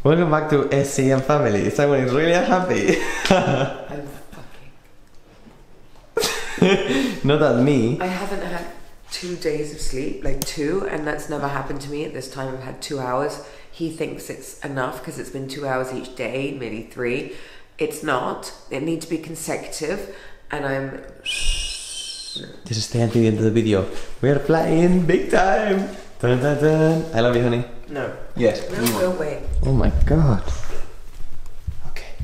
Welcome back to SC and Family. Someone is really happy. I'm fucking... Not at me. I haven't had 2 days of sleep, like 2, and that's never happened to me. At this time I've had 2 hours. He thinks it's enough because it's been 2 hours each day, maybe 3. It's not. It needs to be consecutive, and I'm... Just stay until the end of the video. We are flying big time. Dun, dun, dun. I love you, honey. No. Yes. No, go away. Oh my god. Okay.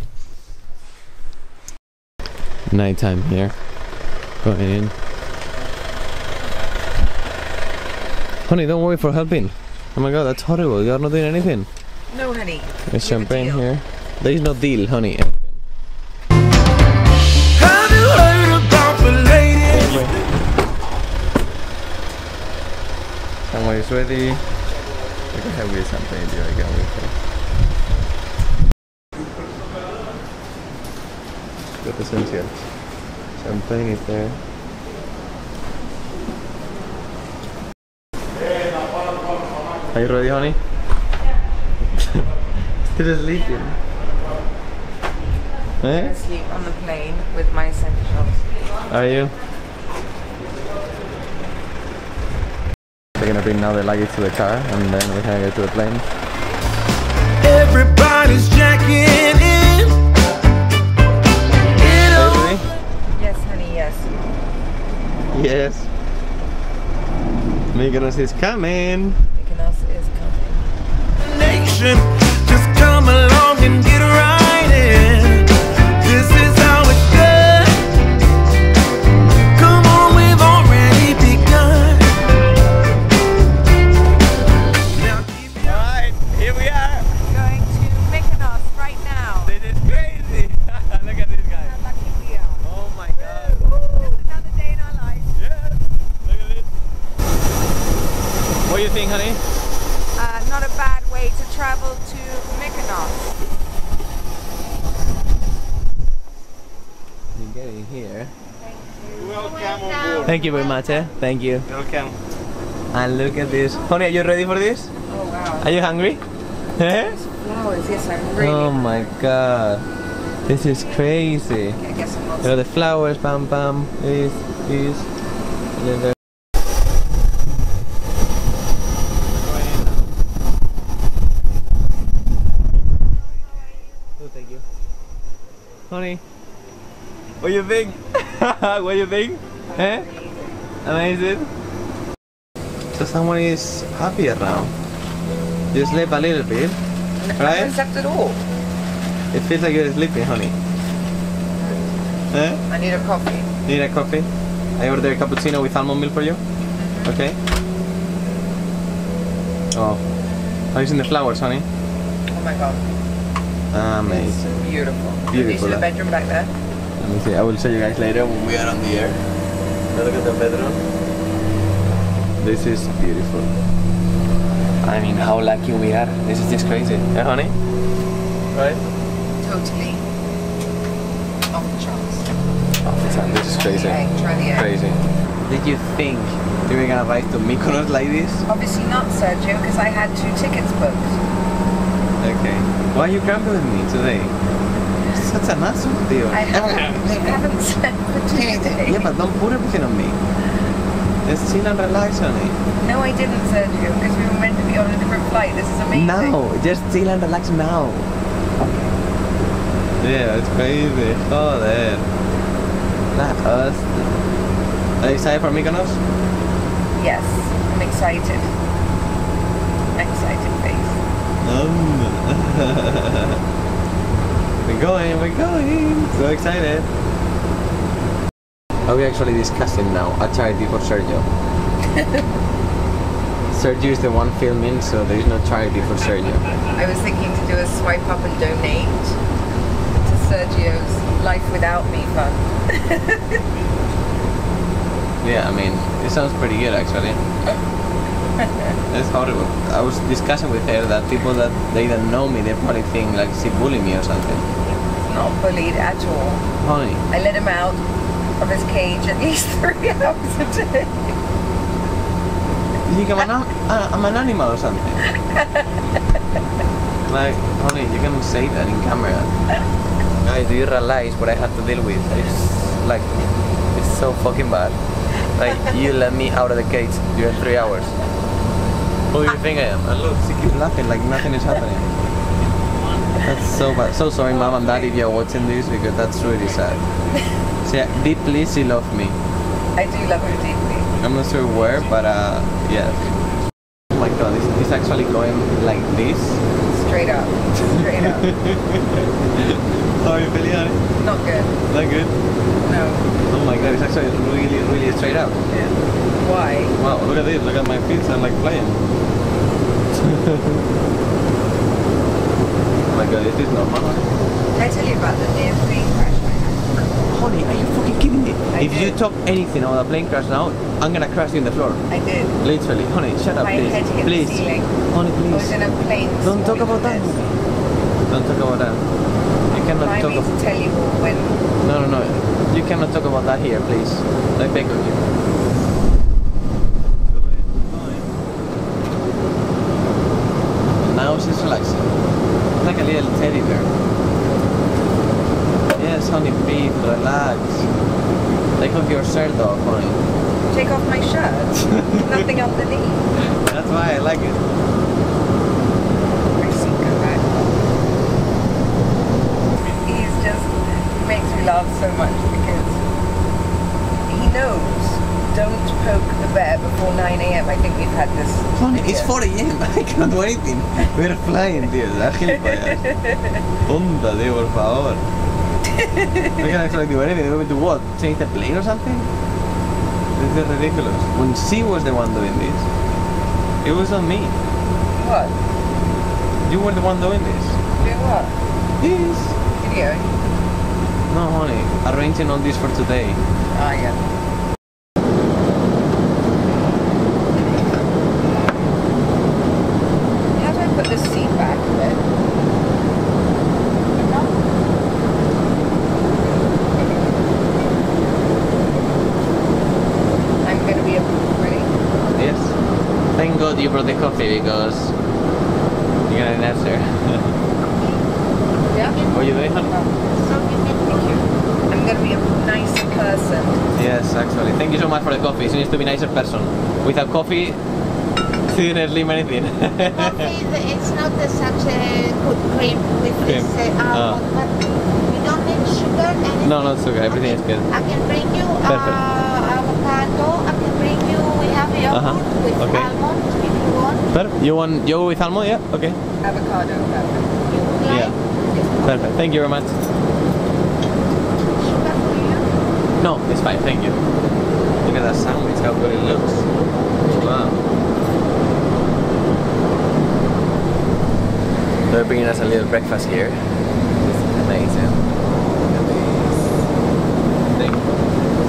Nighttime here. Going in. Honey, don't worry for helping. Oh my god, that's horrible. You're not doing anything. No, honey. There's champagne here. There is no deal, honey. Have you heard about the lady? Someone is ready. We can have with champagne here again with her. Got essentials. Champagne is there. Are you ready, honey? Still sleeping. I sleep on the plane with my essentials. Are you? They're gonna bring now the luggage to the car and then we're gonna go to the plane. Everybody's jacking in. Are you ready? Yes, honey, yes. Yes. Mykonos is coming. Mykonos is coming. Nation, just come along and get right in. This is how it's done. Come on, we've already begun. Now keep your Alright, here we are. Going to Mykonos right now. This is crazy. Look at this guy. How lucky we are. Oh my god. Just another day in our life. Yes. Look at this. What do you think, honey? Not a bad way to travel to Mykonos. You get in here. welcome on board. Thank you very much, eh? Thank you. Welcome. And look at this. Honey, are you ready for this? Oh wow. Are you hungry? Eh? Flowers, yes, I'm really. Oh my god. This is crazy. Okay, I guess I'm not. Look at the flowers, bam bam. This. And then there. Oh, thank you. Honey, what do you think? What do you think? Eh? Amazing. So someone is happy around. You sleep a little bit, I right? haven't slept at all. It feels like you're sleeping, honey. Eh? I need a coffee. Need a coffee? I ordered a cappuccino with almond milk for you. Okay. Oh, have you seen the flowers, honey? Oh my god. Amazing. It's beautiful. Beautiful, Do you see the bedroom back there? Let me see. I will show you guys later when we are on the air. Look at the bedroom. This is beautiful. I mean, how lucky we are. This is just crazy. Eh, honey? Right? Totally. Off the charts. Oh, this is crazy. Okay, try the egg. Crazy. Did you think you were gonna arrive to Mykonos like this? Obviously not, Sergio, because I had 2 tickets booked. Okay. Why are you grumpy with me today? Such an asshole, tío. I haven't slept for 2 days. Yeah, but don't put everything on me. Just chill and relax, honey. No, I didn't, Sergio, because we were meant to be on a different flight. This is amazing. No, just chill and relax now. Yeah, it's crazy. Joder. Not us. Are you excited for Mykonos? Yes, I'm excited. Excited face. We're going. So excited. Are we actually discussing now a charity for Sergio? Sergio is the one filming, so there is no charity for Sergio. I was thinking to do a swipe up and donate to Sergio's Life Without Me fund. Yeah, I mean, it sounds pretty good actually. It's horrible. I was discussing with her that people that they don't know me, they probably think like she bullied me or something. Not bullied at all. Honey. I let him out of his cage at least 3 hours a day. You think I'm an animal or something? Like, honey, you cannot say that in camera. Guys, do you realize what I have to deal with? It's like, it's so fucking bad. Like, you let me out of the cage during 3 hours. Who do you think I am? And look, she keeps laughing like nothing is happening. That's so bad. So sorry, mom and dad, if you're watching this, because that's really sad. So yeah, deeply she loved me. I do love her deeply. I'm not sure where, but yeah. Oh my god, it's actually going like this. Straight up. Straight up. How are you feeling, honey? Not good. Not good? No. Oh my god, it's actually really, really straight up. Yeah. Why? Wow, look at this, look at my feet, I'm like flying. Oh my god, is this normal? Did I tell you about the near plane crash I had? Honey, are you fucking kidding me? If did. you talk anything about a plane crash now, I'm gonna crash you in the floor. I did. Literally. Honey, shut up, My please. head hit Please. the ceiling. Honey, I was please. in a plane. this Don't talk morning about that. with this. Don't talk about that. You cannot Remind talk me about... to tell you when. No. You cannot talk about that here, please. I beg of you. Now she's relaxing. Like a little teddy bear. Yes, honey, breathe, relax. Take off your shirt off, honey. Take off my shirt. Nothing underneath. That's why I like it. I see, go back. He's just makes me laugh so much because he knows. Don't poke the bear before 9 a.m. I think we've had this. Honey, video. it's 4 a.m. I can't do anything. We're flying, tío. La gilipollas. Tonta, tío, por favor. We can actually do anything. We're going to do what? Change the plane or something? This is ridiculous. When she was the one doing this, it was not me. What? You were the one doing this. Doing what? Yes. Video? No, honey. Arranging all this for today. Ah, yeah. How do I put this seat back a bit? I'm gonna be ready. Yes. Thank God you brought the coffee because you're gonna answer. Yeah? What are you doing, honey? Thank you. I'm gonna be a nice person. Yes, actually. Thank you so much for the coffee. She needs to be a nicer person. Without coffee, she didn't leave anything. Coffee, it's not such a good cream with Cream. this almond, but we don't need sugar. Anything. No, not sugar. Everything is good. I can bring you Perfect. avocado. I can bring you. We have yogurt with Okay. almond if you want. Perfect. You want yogurt with almond? Yeah. Okay. Avocado, perfect. You would like? Yeah. Perfect. Thank you very much. Sugar for you? No, it's fine. Thank you. Look at that sandwich. How good it looks. Wow. They're bringing us a little breakfast here. This is amazing. Look at this thing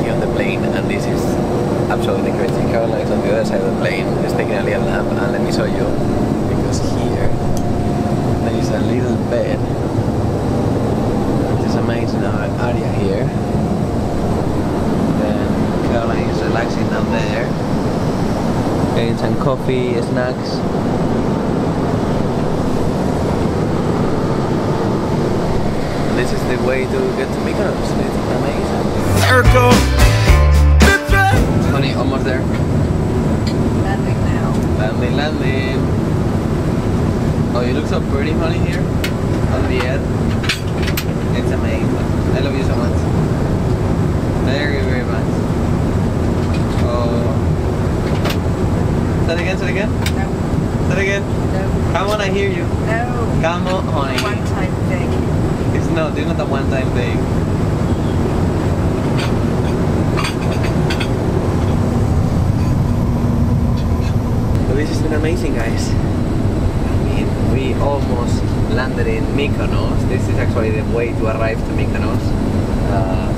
here on the plane, and this is absolutely crazy. Caroline is on the other side of the plane, just taking a little nap, and let me show you, because here there is a little bed, which is amazing. Our area here. Then Caroline is relaxing down there, getting some coffee, snacks. This is the way to get to Mykonos. It's amazing. Circle. Honey, almost there. Landing now. Landing. Oh, you look so pretty, honey, here on the end. It's amazing. I love you so much. Very, very much. Oh. Say it again, say it again. No. Say it again. No. Come on, I hear you. No. Come on, honey. One time thing. It's not a one-time thing. So this has been amazing, guys. I mean, we almost landed in Mykonos. This is actually the way to arrive to Mykonos.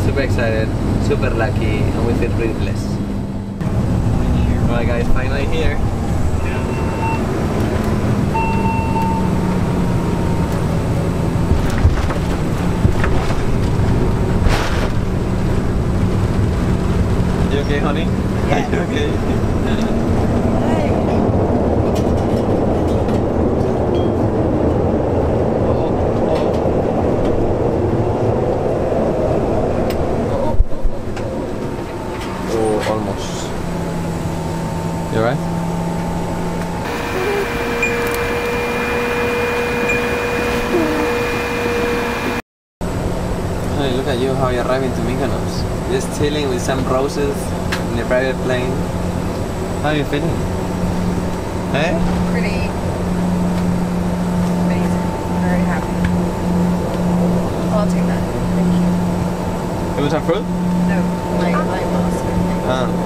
Super excited, super lucky, and we feel really blessed. Alright guys, finally here. You okay, honey? Yeah. Are you okay? at you how you're arriving to Mykonos. Just chilling with some roses in a private plane. How are you feeling? Eh? Pretty amazing. Very happy. I'll take that. Thank you. You want some fruit? No, my mask. Ah.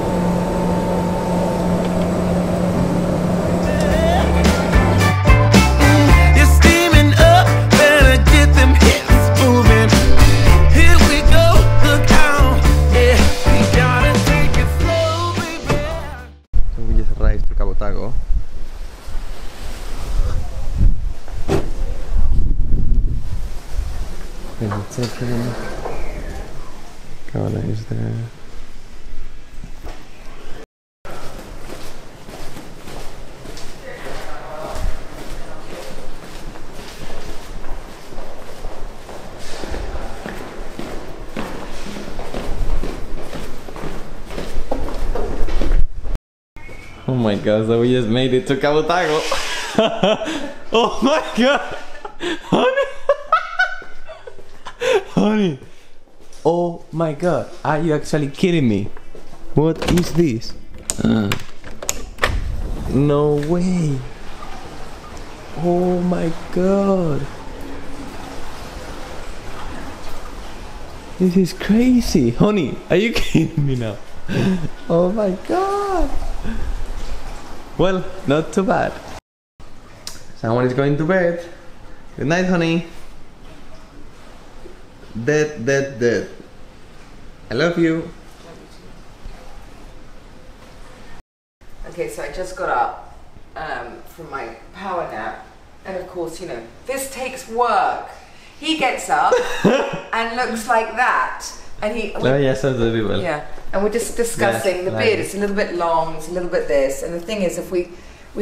Carla is there. Oh my god, so we just made it to Cabo Tago. Oh my god! Honey! Honey! Oh my god, are you actually kidding me? What is this? No way! Oh my god! This is crazy! Honey, are you kidding me now? Oh my god! Well, not too bad. Someone is going to bed. Good night, honey. Dead, dead, dead. I love you. Okay, so I just got up from my power nap, and of course, you know, this takes work. He gets up and looks like that, and he. Oh yes, absolutely well. Yeah, and we're just discussing yes, the beard. It's a little bit long. It's a little bit this, and the thing is, if we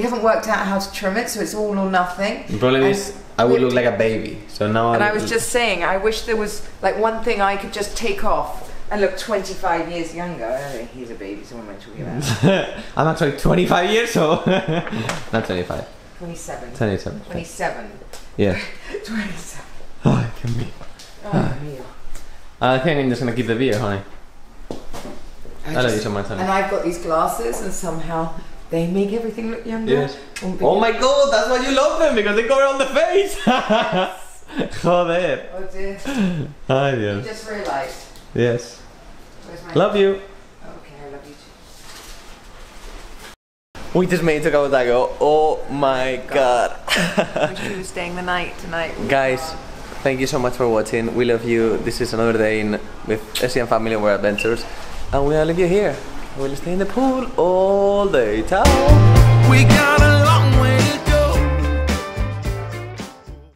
haven't worked out how to trim it, so it's all or nothing. The problem is, I would look like a baby. So now. And I was just saying, I wish there was like one thing I could just take off and look 25 years younger. I don't think he's a baby, so what am I talking about? I'm actually 25 years old. Not 25. 27. 27. 27. Yeah. 27. Oh, I can be. Oh, Neil. I think I'm just gonna keep the beer, honey. I love you so much, honey. And I've got these glasses, and somehow they make everything look younger. Yes. Oh my god, that's why you love them, because they cover on the face. Joder. Oh dear. Ay, You Dios. just realised. Yes. Where's my... Love you. Okay, I love you too. We just made it to Cabo Tago. Oh my god. Wish you were staying the night tonight. Guys, thank you so much for watching. We love you. This is another day with Essie and family of our adventures. And we'll leave you here. We'll stay in the pool all day. Ciao. We gotta